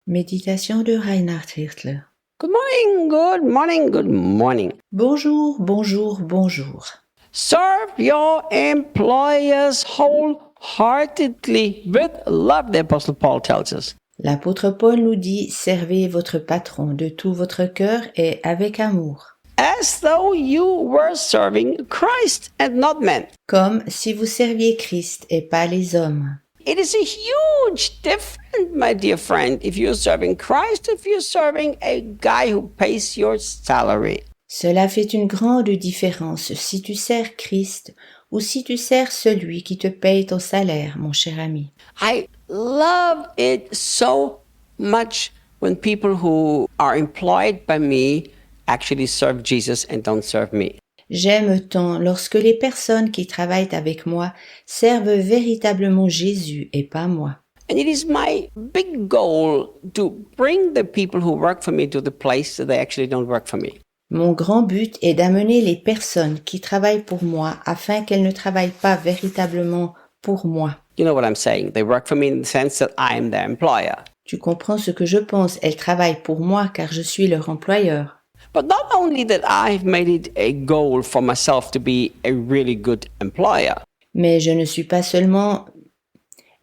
Méditation de Reinhard Hirtler. Good morning, good morning, good morning. Bonjour, bonjour, bonjour. Serve your employers wholeheartedly with love, the Apostle Paul tells us. L'apôtre Paul nous dit, servez votre patron de tout votre cœur et avec amour, As though you were serving Christ and not men. comme si vous serviez Christ et pas les hommes. It is a huge difference, my dear friend, if you're serving Christ, if you're serving a guy who pays your salary. Cela fait une grande différence si tu sers Christ ou si tu sers celui qui te paye ton salaire, mon cher ami. I love it so much when people who are employed by me actually serve Jesus and don't serve me. J'aime tant lorsque les personnes qui travaillent avec moi servent véritablement Jésus et pas moi. And it is my big goal to bring the people who work for me to the place that they actually don't work for me. Mon grand but est d'amener les personnes qui travaillent pour moi afin qu'elles ne travaillent pas véritablement pour moi. You know what I'm saying? They work for me in the sense that I'm their employer. Tu comprends ce que je pense, elles travaillent pour moi car je suis leur employeur. But not only that I've made it a goal for myself to be a really good employer, Mais je ne me suis pas seulement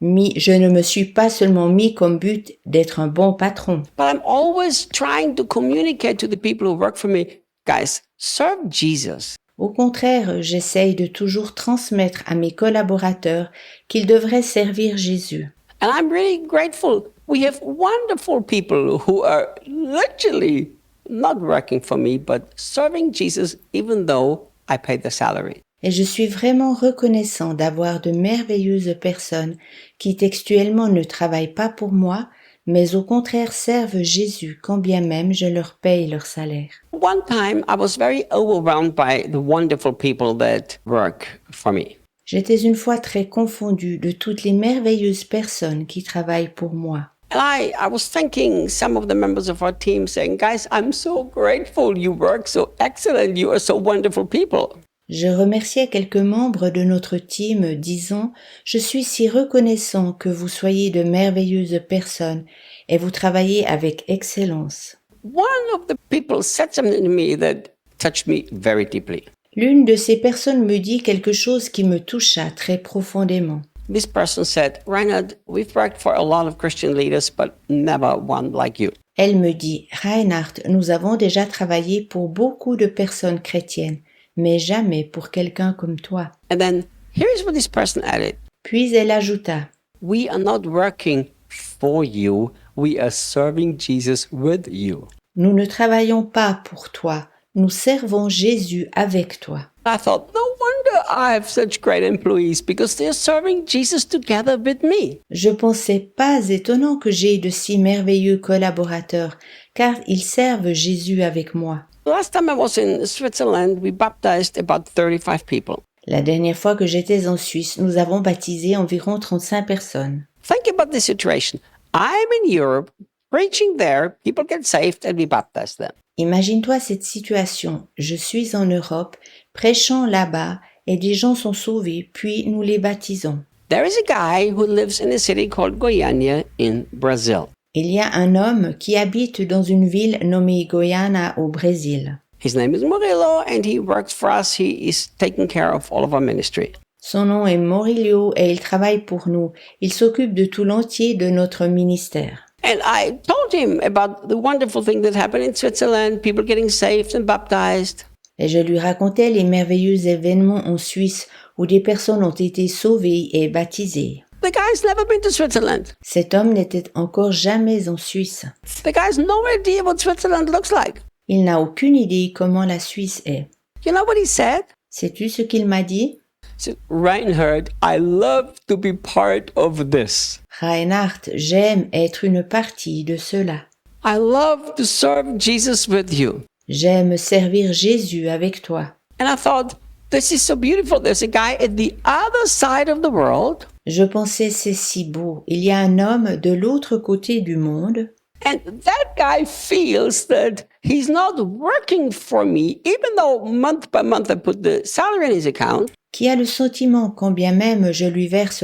mis comme but d'être un bon patron, but I'm always trying to communicate to the people who work for me, guys, serve Jesus. Au contraire, j'essaye de toujours transmettre à mes collaborateurs qu'ils devraient servir Jésus. And I'm really grateful. We have wonderful people who are literally not working for me, but serving Jesus even though I pay the salary. Et je suis vraiment reconnaissant d'avoir de merveilleuses personnes qui textuellement ne travaillent pas pour moi, mais au contraire servent Jésus quand bien même je leur paye leur salaire. One time I was very overwhelmed by the wonderful people that work for me. J'étais une fois très confondue de toutes les merveilleuses personnes qui travaillent pour moi. And I was thanking some of the members of our team saying, guys, I'm so grateful. You work so excellent. You are so wonderful people. Je remerciais quelques membres de notre team disant « Je suis si reconnaissant que vous soyez de merveilleuses personnes et vous travaillez avec excellence. » One of the people said something to me that touched me very deeply. L'une de ces personnes me dit quelque chose qui me toucha très profondément. This person said, Reinhard, we've worked for a lot of Christian leaders, but never one like you. Elle me dit « Reinhard, nous avons déjà travaillé pour beaucoup de personnes chrétiennes, mais jamais pour quelqu'un comme toi. » And then here's what this person added. Puis elle ajouta « We are not working for you. We are serving Jesus with you. Nous ne travaillons pas pour toi, nous servons Jésus avec toi. » I thought, no wonder I have such great employees because they're serving Jesus together with me. Je pensais pas étonnant que j'aie de si merveilleux collaborateurs, car ils servent Jésus avec moi. Last time I was in Switzerland, we baptized about 35 people. La dernière fois que j'étais en Suisse, nous avons baptisé environ 35 personnes. Think about this situation. I'm in Europe, preaching there, people get saved and we baptize them. Imagine-toi cette situation. Je suis en Europe, prêchant là-bas, et des gens sont sauvés, puis nous les baptisons. There is a guy who lives in a city called Goiânia in Brazil. Il y a un homme qui habite dans une ville nommée Goiânia au Brésil. His name is Murilo and he works for us. He is taking care of all of our ministry. Son nom est Morilio et il travaille pour nous. Il s'occupe de tout l'entier de notre ministère. And I told him about the wonderful thing that happened in Switzerland, people getting saved and baptized. Et je lui racontais les merveilleux événements en Suisse où des personnes ont été sauvées et baptisées. The guy's never been to Switzerland. Cet homme n'était encore jamais en Suisse. The guy has no idea what Switzerland looks like. Il n'a aucune idée comment la Suisse est. You know what he said? Sais-tu ce qu'il m'a dit? He said, Reinhard, I love to be part of this. Reinhard, j'aime être une partie de cela. I love to serve Jesus with you. J'aime servir Jésus avec toi. And I thought, this is so beautiful. There's a guy at the other side of the world. Je pensais c'est si beau. Il y a un homme de l'autre côté du monde. And that guy feels that he's not working for me, even though month by month I put the salary in his account. qui a le sentiment, quand bien même je lui verse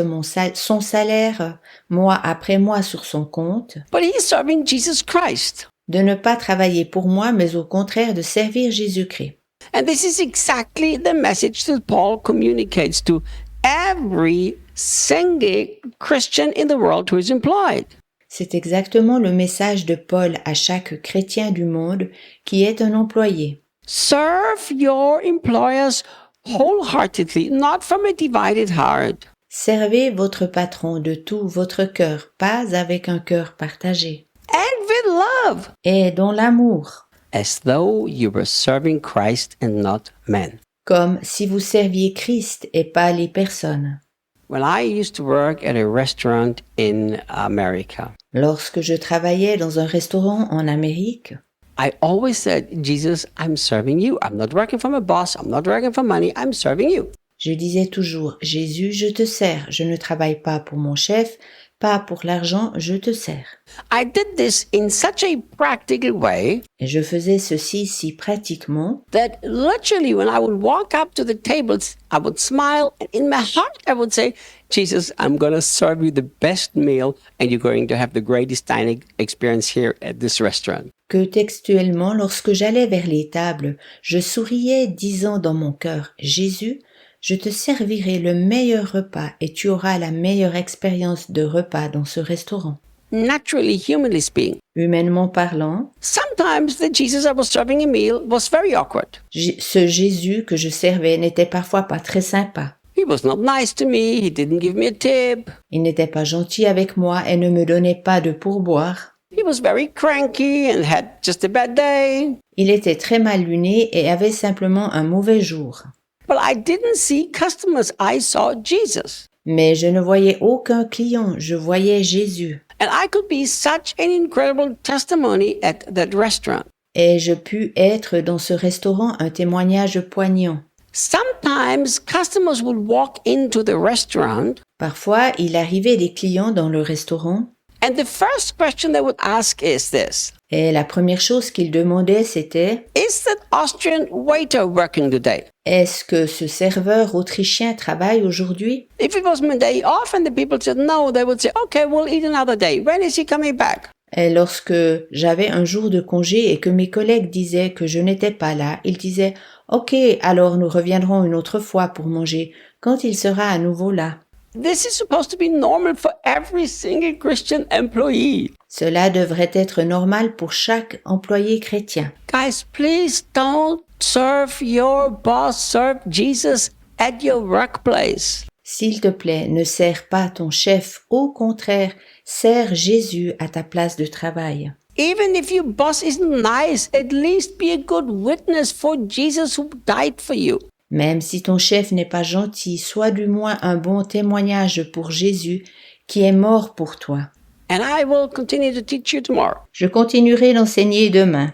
son salaire, mois après mois sur son compte, but he's serving Jesus Christ. de ne pas travailler pour moi, mais au contraire de servir Jésus-Christ. And this is exactly the message that Paul communicates to every single Christian in the world who is employed. C'est exactement le message de Paul à chaque chrétien du monde qui est un employé. Serve your employers wholeheartedly, not from a divided heart. Servez votre patron de tout votre cœur, pas avec un cœur partagé, And with love, et dans l'amour, as though you were serving Christ and not men. comme si vous serviez Christ et pas les personnes. When I used to work at a restaurant in America, Lorsque je travaillais dans un restaurant en Amérique, I always said, Jesus, I'm serving you. I'm not working for my boss. I'm not working for money. I'm serving you. je disais toujours, Jésus, je te sers, je ne travaille pas pour mon chef, pas pour l'argent, je te sers. I did this in such a practical way Et je faisais ceci si pratiquement that literally when I would walk up to the tables, I would smile, and in my heart I would say, Jesus, I'm going to serve you the best meal and you're going to have the greatest dining experience here at this restaurant. que textuellement, lorsque j'allais vers les tables, je souriais disant dans mon cœur, Jésus, je te servirai le meilleur repas et tu auras la meilleure expérience de repas dans ce restaurant. Naturally, humanly speaking, Humainement parlant, sometimes the Jesus I was serving a meal was very awkward. ce Jésus que je servais n'était parfois pas très sympa. He was not nice to me. He didn't give me a tip. Il n'était pas gentil avec moi et ne me donnait pas de pourboire. He was very cranky and had just a bad day. Il était très mal luné et avait simplement un mauvais jour. But I didn't see customers. I saw Jesus. Mais je ne voyais aucun client, je voyais Jésus. And I could be such an incredible testimony at that restaurant. Et je pus être dans ce restaurant un témoignage poignant. Sometimes customers would walk into the restaurant Parfois, il arrivait des clients dans le restaurant and the first question they would ask is this. et la première chose qu'ils demandaient c'était Is that Austrian waiter working today? « Est-ce que ce serveur autrichien travaille aujourd'hui ?» If it was my day off and the people said no, they would say, okay, we'll eat another day. When is he coming back? Et lorsque j'avais un jour de congé et que mes collègues disaient que je n'étais pas là, ils disaient « Ok, alors nous reviendrons une autre fois pour manger quand il sera à nouveau là. » This is supposed to be normal for every single Christian employee. Cela devrait être normal pour chaque employé chrétien. Guys, please don't serve your boss, serve Jesus at your workplace. S'il te plaît, ne sers pas ton chef, au contraire, sers Jésus à ta place de travail. Even if your boss isn't nice, at least be a good witness for Jesus who died for you. Même si ton chef n'est pas gentil, sois du moins un bon témoignage pour Jésus qui est mort pour toi. And I will continue to teach you tomorrow. Je continuerai d'enseigner demain.